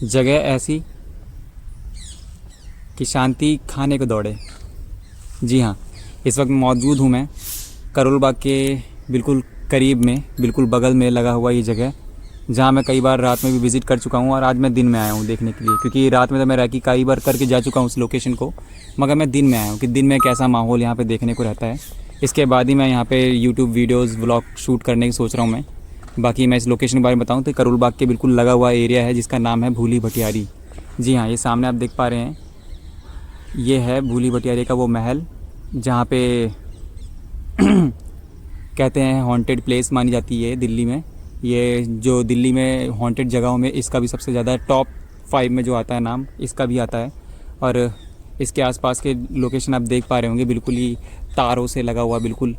जगह ऐसी कि शांति खाने को दौड़े। जी हाँ, इस वक्त मौजूद हूँ मैं करोल बाग के बिल्कुल करीब में, बिल्कुल बगल में लगा हुआ ये जगह, जहाँ मैं कई बार रात में भी विज़िट कर चुका हूँ और आज मैं दिन में आया हूँ देखने के लिए, क्योंकि रात में तो मैं रैकी कई बार करके जा चुका हूँ उस लोकेशन को, मगर मैं दिन में आया हूँ कि दिन में कैसा माहौल यहाँ पे देखने को रहता है। इसके बाद ही मैं यहाँ पे यूट्यूब वीडियोज़ व्लॉग शूट करने की सोच रहा हूँ मैं। बाकी मैं इस लोकेशन के बारे में बताऊँ तो करोल बाग के बिल्कुल लगा हुआ एरिया है जिसका नाम है भूली भटियारी। जी हाँ, ये सामने आप देख पा रहे हैं, ये है भूली भटियारी का वो महल जहाँ पे कहते हैं हॉन्टेड प्लेस मानी जाती है दिल्ली में। ये जो दिल्ली में हॉन्टेड जगहों में इसका भी सबसे ज़्यादा टॉप 5 में जो आता है नाम, इसका भी आता है। और इसके आसपास के लोकेशन आप देख पा रहे होंगे, बिल्कुल ही तारों से लगा हुआ, बिल्कुल,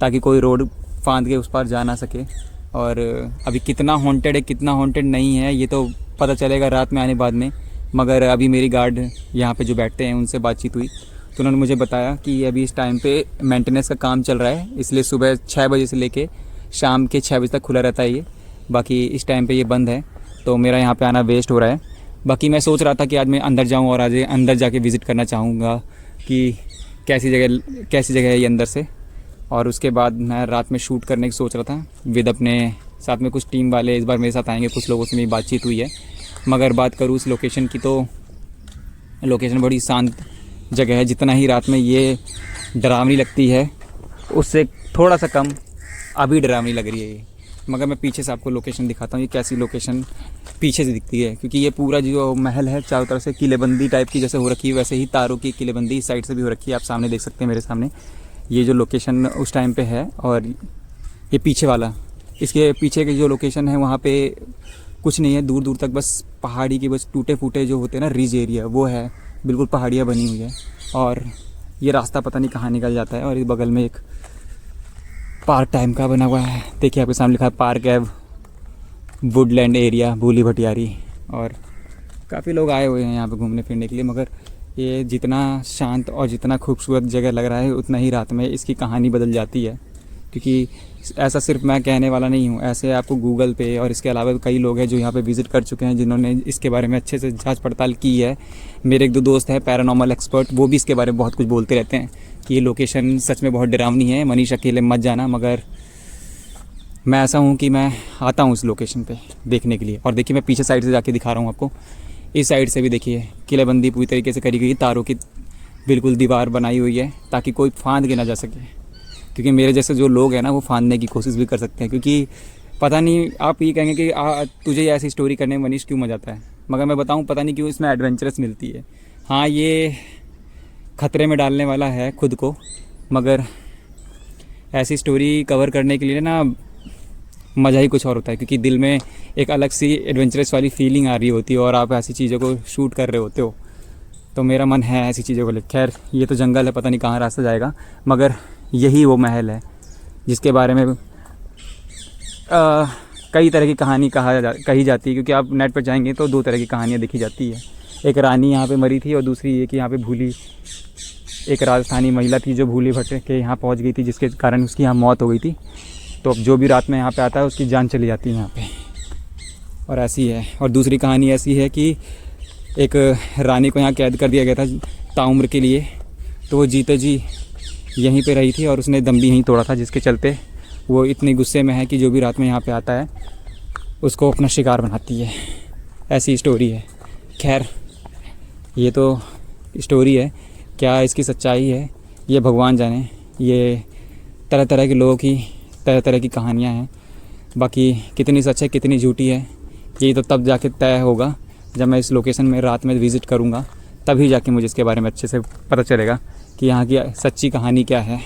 ताकि कोई रोड फांद के उस पार जा ना सके। और अभी कितना हॉन्टेड है कितना हॉन्टेड नहीं है ये तो पता चलेगा रात में आने बाद में। मगर अभी मेरी गार्ड यहाँ पे जो बैठते हैं उनसे बातचीत हुई तो उन्होंने मुझे बताया कि अभी इस टाइम पे मेंटेनेंस का काम चल रहा है, इसलिए सुबह 6 बजे से लेके शाम के 6 बजे तक खुला रहता है ये। बाकी इस टाइम पे ये बंद है, तो मेरा यहाँ पे आना वेस्ट हो रहा है। बाकी मैं सोच रहा था कि आज मैं अंदर जाऊँ और आज अंदर जाके विज़िट करना चाहूँगा कि कैसी जगह है ये अंदर से। और उसके बाद मैं रात में शूट करने की सोच रहा था विद अपने साथ में कुछ टीम वाले इस बार मेरे साथ आएंगे, कुछ लोगों से मेरी बातचीत हुई है। मगर बात करूँ इस लोकेशन की तो लोकेशन बड़ी शांत जगह है। जितना ही रात में ये डरावनी लगती है उससे थोड़ा सा कम अभी डरावनी लग रही है ये। मगर मैं पीछे से आपको लोकेशन दिखाता हूँ, ये कैसी लोकेशन पीछे से दिखती है, क्योंकि ये पूरा जो महल है चारों तरफ से किलेबंदी टाइप की जैसे हो रखी है, वैसे ही तारों की किलेबंदी इस साइड से भी हो रखी है। आप सामने देख सकते हैं मेरे सामने ये जो लोकेशन उस टाइम पे है। और ये पीछे वाला, इसके पीछे की जो लोकेशन है वहाँ पे कुछ नहीं है, दूर दूर तक बस पहाड़ी के बस टूटे फूटे जो होते हैं ना रिज एरिया, वो है, बिल्कुल पहाड़ियाँ बनी हुई है। और ये रास्ता पता नहीं कहाँ निकल जाता है। और इस बगल में एक पार्क टाइम का बना हुआ है, देखिए आपके सामने लिखा है पार्क एव वुडलैंड एरिया भूली भटियारी। और काफ़ी लोग आए हुए हैं यहाँ पे घूमने फिरने के लिए। मगर ये जितना शांत और जितना खूबसूरत जगह लग रहा है उतना ही रात में इसकी कहानी बदल जाती है, क्योंकि ऐसा सिर्फ मैं कहने वाला नहीं हूँ, ऐसे आपको गूगल पे और इसके अलावा कई लोग हैं जो यहाँ पे विज़िट कर चुके हैं, जिन्होंने इसके बारे में अच्छे से जांच पड़ताल की है। मेरे 1-2 दोस्त हैं पैरानॉर्मल एक्सपर्ट, वो भी इसके बारे में बहुत कुछ बोलते रहते हैं कि ये लोकेशन सच में बहुत डरावनी है, मनीष अकेले मत जाना। मगर मैं ऐसा हूँ कि मैं आता हूँ उस लोकेशन पर देखने के लिए। और देखिए मैं पीछे साइड से जाके दिखा रहा हूँ आपको, इस साइड से भी देखिए किलेबंदी पूरी तरीके से करी गई, तारों की बिल्कुल दीवार बनाई हुई है ताकि कोई फांद के ना जा सके, क्योंकि मेरे जैसे जो लोग हैं ना वो फांदने की कोशिश भी कर सकते हैं। क्योंकि पता नहीं, आप ये कहेंगे कि तुझे ऐसी स्टोरी करने में मनीष क्यों मजा आता है, मगर मैं बताऊं पता नहीं क्यों इसमें एडवेंचरस मिलती है। हाँ, ये खतरे में डालने वाला है खुद को, मगर ऐसी स्टोरी कवर करने के लिए ना मज़ा ही कुछ और होता है, क्योंकि दिल में एक अलग सी एडवेंचरस वाली फीलिंग आ रही होती है और आप ऐसी चीज़ों को शूट कर रहे होते हो। तो मेरा मन है ऐसी चीज़ों को लेकर। खैर ये तो जंगल है, पता नहीं कहाँ रास्ता जाएगा, मगर यही वो महल है जिसके बारे में कई तरह की कहानी कही जाती है। क्योंकि आप नेट पर जाएंगे तो 2 तरह की कहानियाँ देखी जाती है। एक रानी यहाँ पे मरी थी और दूसरी ये कि यहाँ पे भूली एक राजस्थानी महिला थी जो भूली भटक के यहाँ पहुँच गई थी, जिसके कारण उसकी यहाँ मौत हो गई थी। तो अब जो भी रात में यहाँ पे आता है उसकी जान चली जाती है यहाँ पे। और ऐसी है। और दूसरी कहानी ऐसी है कि एक रानी को यहाँ कैद कर दिया गया था ताउम्र के लिए, तो वो जीते जी यहीं पे रही थी और उसने दम भी यहीं तोड़ा था, जिसके चलते वो इतनी गुस्से में है कि जो भी रात में यहाँ पे आता है उसको अपना शिकार बनाती है। ऐसी स्टोरी है। खैर ये तो स्टोरी है, क्या इसकी सच्चाई है ये भगवान जाने। ये तरह तरह के लोगों की तरह तरह की कहानियाँ हैं। बाकी कितनी सच है कितनी झूठी है ये तो तब जाके तय होगा जब मैं इस लोकेशन में रात में विज़िट करूँगा, तभी जाके मुझे इसके बारे में अच्छे से पता चलेगा कि यहाँ की सच्ची कहानी क्या है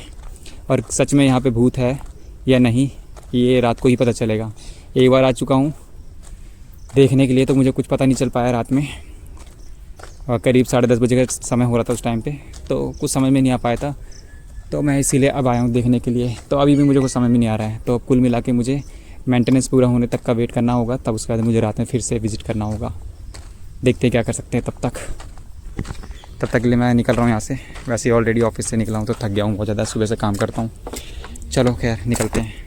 और सच में यहाँ पे भूत है या नहीं, ये रात को ही पता चलेगा। एक बार आ चुका हूँ देखने के लिए तो मुझे कुछ पता नहीं चल पाया रात में, और करीब 10:30 बजे का समय हो रहा था उस टाइम पे, तो कुछ समझ में नहीं आ पाया था, तो मैं इसीलिए अब आया हूँ देखने के लिए। तो अभी भी मुझे कुछ समझ में नहीं आ रहा है। तो कुल मिला के मुझे मेंटेनेंस पूरा होने तक का वेट करना होगा, तब उसके बाद मुझे रात में फिर से विज़िट करना होगा। देखते हैं क्या कर सकते हैं। तब तक के लिए मैं निकल रहा हूँ यहाँ से। वैसे ऑलरेडी ऑफिस से निकला हूँ तो थक गया हूँ बहुत ज़्यादा, सुबह से काम करता हूँ। चलो खैर निकलते हैं।